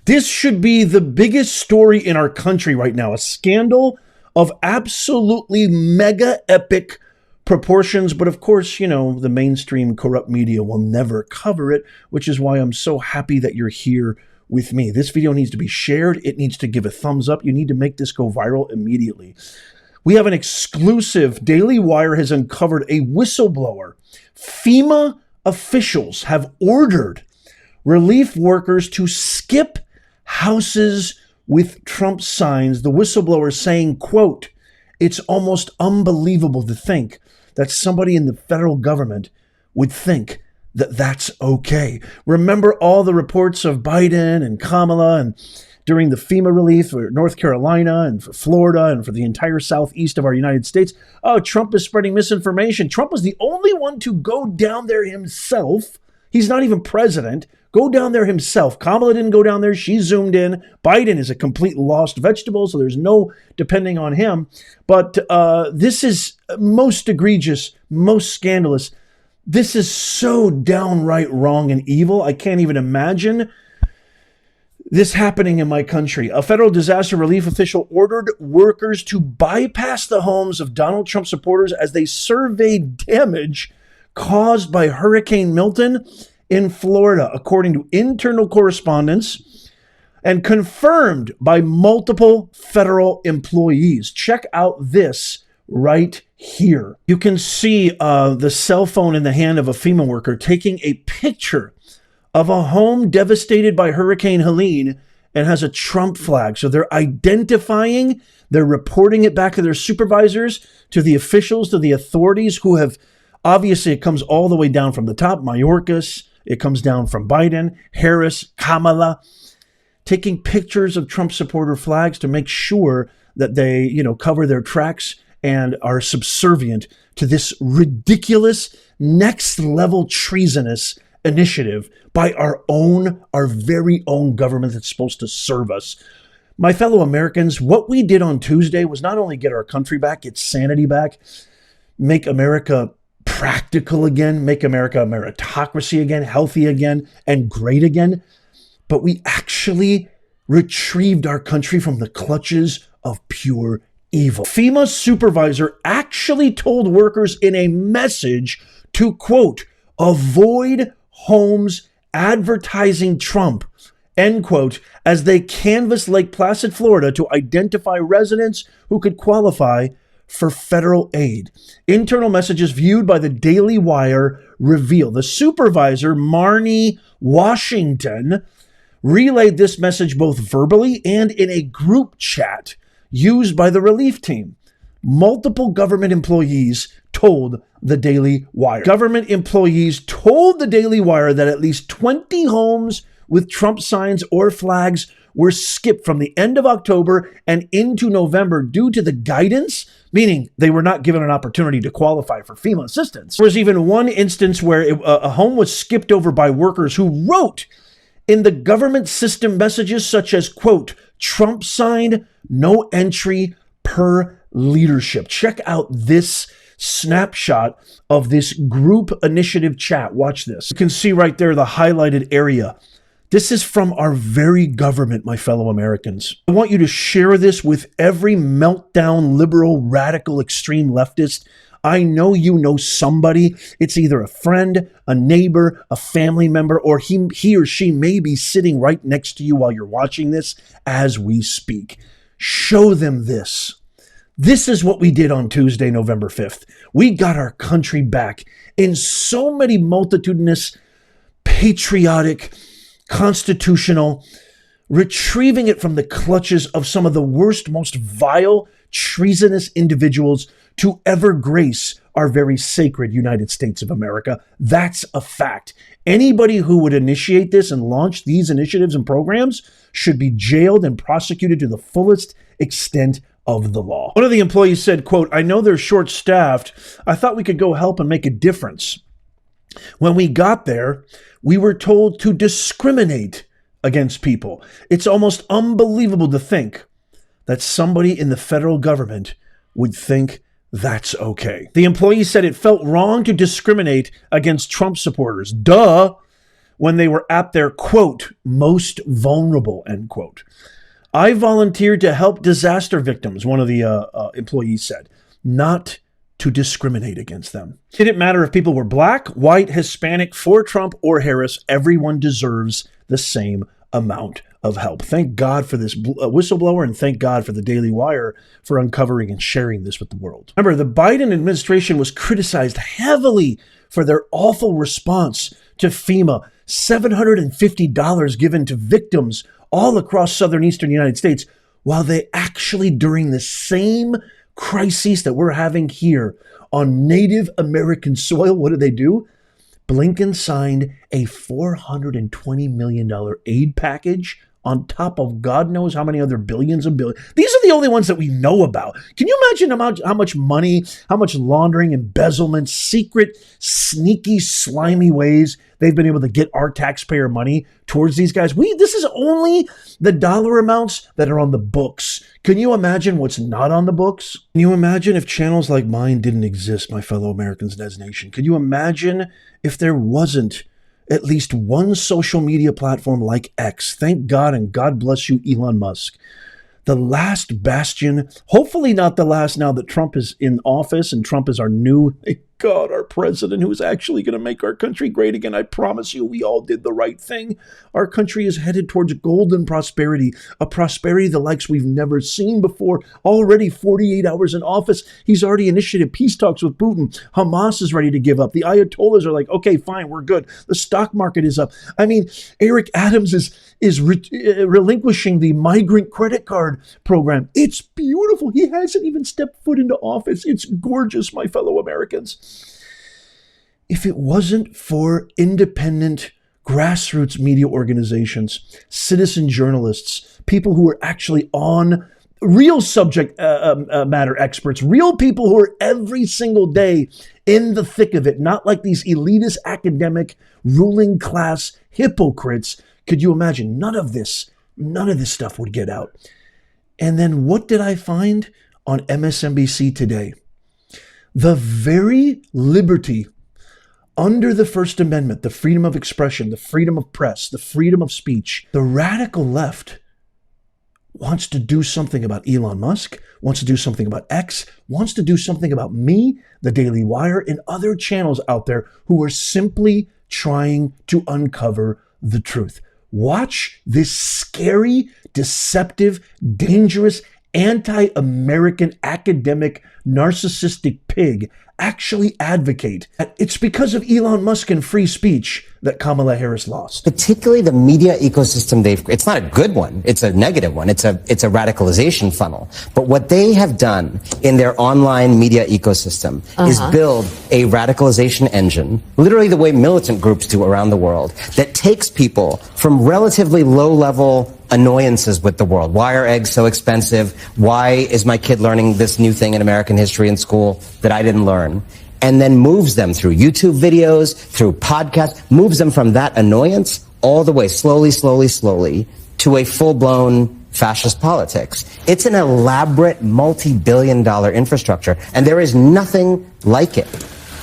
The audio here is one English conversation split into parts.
This should be the biggest story in our country right now, a scandal of absolutely mega epic proportions. But of course, you know, the mainstream corrupt media will never cover it, which is why I'm so happy that you're here with me. This video needs to be shared. It needs to give a thumbs up. You need to make this go viral immediately. We have an exclusive. Daily Wire has uncovered a whistleblower. FEMA officials have ordered relief workers to skip houses with Trump signs. The whistleblower saying, quote, "It's almost unbelievable to think that somebody in the federal government would think that that's okay." Remember all the reports of Biden and Kamala and during the FEMA relief for North Carolina and for Florida and for the entire southeast of our United States. Oh, Trump is spreading misinformation. Trump was the only one to go down there himself. He's not even president. Go down there himself. Kamala didn't go down there. She zoomed in. Biden is a complete lost vegetable, so there's no depending on him. But this is most egregious, most scandalous. This is so downright wrong and evil. I can't even imagine this happening in my country. A federal disaster relief official ordered workers to bypass the homes of Donald Trump supporters as they surveyed damage caused by Hurricane Milton in Florida, according to internal correspondence and confirmed by multiple federal employees. Check out this right here. You can see the cell phone in the hand of a FEMA worker taking a picture of a home devastated by Hurricane Helene and has a Trump flag. So they're identifying, they're reporting it back to their supervisors, to the officials, to the authorities who have, obviously it comes all the way down from the top, Mayorkas, it comes down from Biden, Harris, Kamala, taking pictures of Trump supporter flags to make sure that they, you know, cover their tracks and are subservient to this ridiculous, next level treasonous initiative by our very own government that's supposed to serve us. My fellow Americans, what we did on Tuesday was not only get our country back, get sanity back, make America practical again, make America a meritocracy again, healthy again, and great again, but we actually retrieved our country from the clutches of pure evil. FEMA supervisor actually told workers in a message to, quote, "avoid homes advertising Trump," end quote, as they canvassed Lake Placid, Florida to identify residents who could qualify for federal aid. Internal messages viewed by the Daily Wire reveal the supervisor, Marnie Washington, relayed this message both verbally and in a group chat used by the relief team. Multiple government employees told the Daily Wire. Government employees told the Daily Wire that at least 20 homes with Trump signs or flags were skipped from the end of October and into November due to the guidance, meaning they were not given an opportunity to qualify for FEMA assistance. There was even one instance where a home was skipped over by workers who wrote in the government system messages such as, quote, "Trump signed, no entry per leadership." Check out this snapshot of this group initiative chat. Watch this. You can see right there the highlighted area. This is from our very government, my fellow Americans. I want you to share this with every meltdown, liberal, radical, extreme leftist. I know you know somebody. It's either a friend, a neighbor, a family member, or he or she may be sitting right next to you while you're watching this as we speak. Show them this. This is what we did on Tuesday, November 5th. We got our country back in so many multitudinous, patriotic, constitutional, retrieving it from the clutches of some of the worst, most vile, treasonous individuals to ever grace our very sacred United States of America. That's a fact. Anybody who would initiate this and launch these initiatives and programs should be jailed and prosecuted to the fullest extent of the law. One of the employees said, quote, "I know they're short-staffed. I thought we could go help and make a difference. When we got there, we were told to discriminate against people. It's almost unbelievable to think that somebody in the federal government would think that's okay." The employee said it felt wrong to discriminate against Trump supporters. Duh. when they were at their, quote, most vulnerable, end quote. I volunteered to help disaster victims, one of the employees said, not to discriminate against them. It didn't matter if people were black, white, Hispanic, for Trump or Harris. Everyone deserves the same amount of help. Thank God for this whistleblower, and thank God for the Daily Wire for uncovering and sharing this with the world. Remember, the Biden administration was criticized heavily for their awful response to FEMA, $750 given to victims all across southern eastern United States, while they actually, during the same crises that we're having here on Native American soil, what did they do? Blinken signed a $420 million aid package on top of God knows how many other billions of billions. These are the only ones that we know about. Can you imagine how much money, how much laundering, embezzlement, secret, sneaky, slimy ways they've been able to get our taxpayer money towards these guys? This is only the dollar amounts that are on the books. Can you imagine what's not on the books? Can you imagine if channels like mine didn't exist, my fellow Americans, Nez Nation? Can you imagine if there wasn't at least one social media platform like X? Thank God, and God bless you, Elon Musk. The last bastion, hopefully not the last now that Trump is in office and Trump is our new, thank God, our president who's actually going to make our country great again. I promise you, we all did the right thing. Our country is headed towards golden prosperity, a prosperity the likes we've never seen before. Already 48 hours in office, he's already initiated peace talks with Putin. Hamas is ready to give up. The Ayatollahs are like, okay, fine, we're good. The stock market is up. I mean, Eric Adams is relinquishing the migrant credit card program. It's beautiful. He hasn't even stepped foot into office. It's gorgeous, my fellow Americans. If it wasn't for independent grassroots media organizations, citizen journalists, people who are actually on real subject matter experts, real people who are every single day in the thick of it, not like these elitist academic ruling class hypocrites, could you imagine? None of this stuff would get out. And then what did I find on MSNBC today? The very liberty under the First Amendment, the freedom of expression, the freedom of press, the freedom of speech, the radical left wants to do something about Elon Musk, wants to do something about X, wants to do something about me, the Daily Wire, and other channels out there who are simply trying to uncover the truth. Watch this scary, deceptive, dangerous, anti-American, academic, narcissistic pig actually advocate. It's because of Elon Musk and free speech that Kamala Harris lost. Particularly the media ecosystem it's not a good one. It's a negative one. It's a radicalization funnel. But what they have done in their online media ecosystem is build a radicalization engine, literally the way militant groups do around the world, that takes people from relatively low-level annoyances with the world. Why are eggs so expensive? Why is my kid learning this new thing in American history in school that I didn't learn? And then moves them through YouTube videos, through podcasts, moves them from that annoyance all the way slowly to a full-blown fascist politics. It's an elaborate multi-billion-dollar infrastructure, and there is nothing like it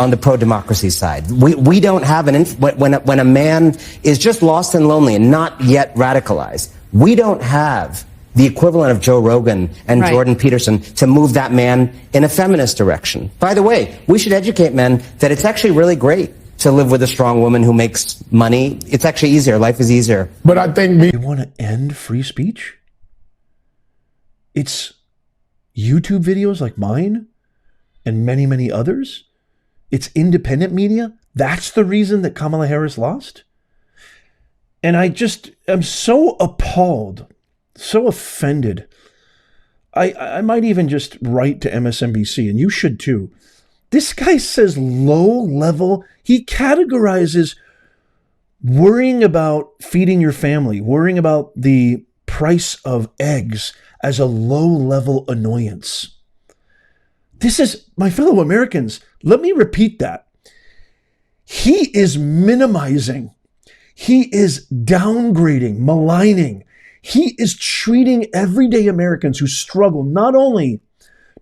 on the pro-democracy side. We don't have when a man is just lost and lonely and not yet radicalized, we don't have the equivalent of Joe Rogan and Jordan Peterson to move that man in a feminist direction. By the way, we should educate men that it's actually really great to live with a strong woman who makes money. It's actually easier. Life is easier. But I think you want to end free speech? It's YouTube videos like mine and many, many others. It's independent media. That's the reason that Kamala Harris lost. And I'm so appalled, so offended. I might even just write to MSNBC, and you should too. This guy says low level. He categorizes worrying about feeding your family, worrying about the price of eggs as a low level annoyance. This is, my fellow Americans, let me repeat that. He is minimizing. He is downgrading, maligning. He is treating everyday Americans who struggle not only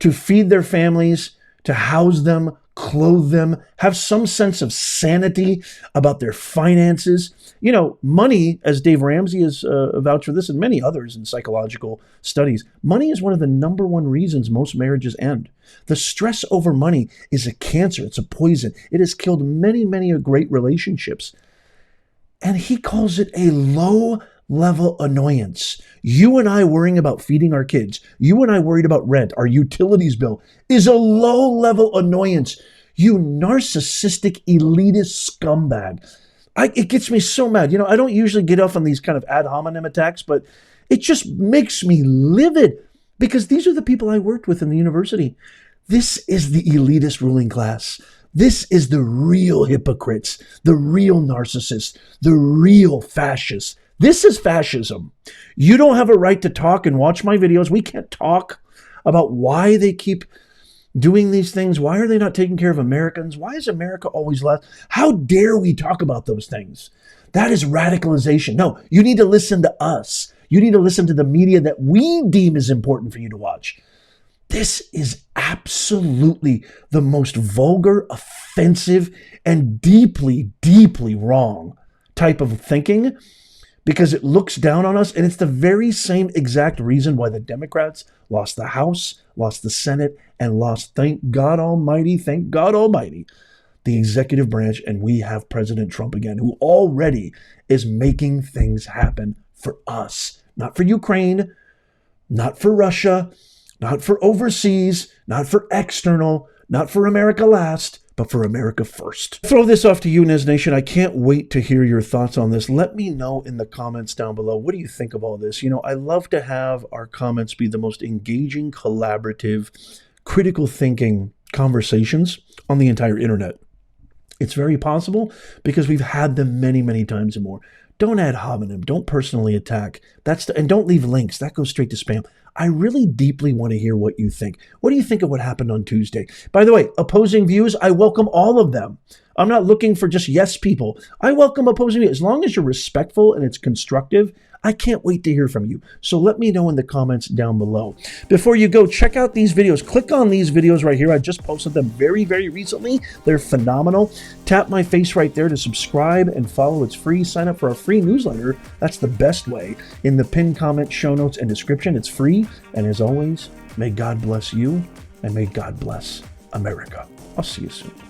to feed their families, to house them, clothe them, have some sense of sanity about their finances. You know, money, as Dave Ramsey has vouched for this and many others in psychological studies, money is one of the number one reasons most marriages end. The stress over money is a cancer. It's a poison. It has killed many, many great relationships. And he calls it a low-level annoyance. You and I worrying about feeding our kids, you and I worried about rent, our utilities bill, is a low-level annoyance. You narcissistic, elitist scumbag. It gets me so mad. You know, I don't usually get off on these kind of ad hominem attacks, but it just makes me livid because these are the people I worked with in the university. This is the elitist ruling class. This is the real hypocrites, the real narcissists, the real fascists. This is fascism. You don't have a right to talk and watch my videos. We can't talk about why they keep doing these things. Why are they not taking care of Americans? Why is America always last? How dare we talk about those things? That is radicalization. No, you need to listen to us. You need to listen to the media that we deem is important for you to watch. This is absolutely the most vulgar, offensive, and deeply, deeply wrong type of thinking because it looks down on us. And it's the very same exact reason why the Democrats lost the House, lost the Senate, and lost, thank God Almighty, the executive branch. And we have President Trump again, who already is making things happen for us, not for Ukraine, not for Russia, not for overseas, not for external, not for America last, but for America first. Throw this off to you, Nez Nation. I can't wait to hear your thoughts on this. Let me know in the comments down below. What do you think of all this? You know, I love to have our comments be the most engaging, collaborative, critical thinking conversations on the entire internet. It's very possible because we've had them many, many times and more. Don't ad hominem. Don't personally attack. And don't leave links. That goes straight to spam. I really deeply want to hear what you think. What do you think of what happened on Tuesday? By the way, opposing views, I welcome all of them. I'm not looking for just yes people. I welcome opposing views. As long as you're respectful and it's constructive, I can't wait to hear from you. So let me know in the comments down below. Before you go, check out these videos. Click on these videos right here. I just posted them very, very recently. They're phenomenal. Tap my face right there to subscribe and follow. It's free. Sign up for our free newsletter. That's the best way. In the pinned comment, show notes, and description, it's free. And as always, may God bless you and may God bless America. I'll see you soon.